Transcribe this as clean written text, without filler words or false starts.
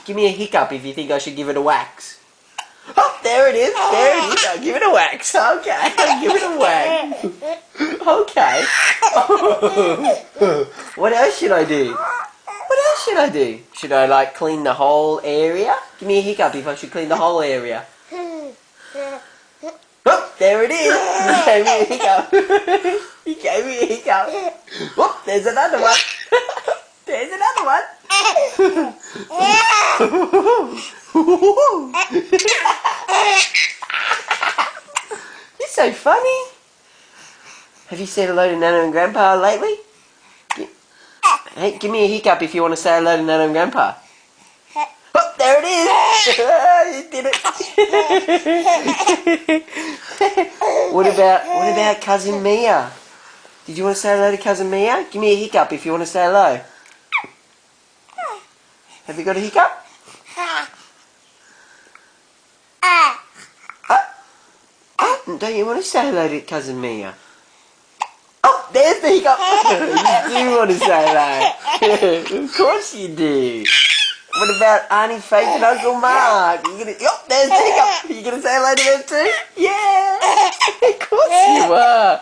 Give me a hiccup if you think I should give it a wax. Oh, there it is. There it is. I'll give it a wax. Okay, I'll give it a wax. Okay. What else should I do? What else should I do? Should I like clean the whole area? Give me a hiccup if I should clean the whole area. Oh, there it is. You gave me a hiccup. You gave me a hiccup. Oh, there's another one. There's another one. You're so funny. Have you said hello to Nana and Grandpa lately? Hey, give me a hiccup if you want to say hello to Nana and Grandpa. Oh, there it is. You did it. What about Cousin Mia? Did you want to say hello to Cousin Mia? Give me a hiccup if you want to say hello. Have you got a hiccup? Don't you want to say hello to Cousin Mia? Oh, there's the hiccup. You do want to say hello. Of course you do. What about Auntie Faith and Uncle Mark? Oh, there's the hiccup. Are you going to say hello to them too? Yeah. Of course you are.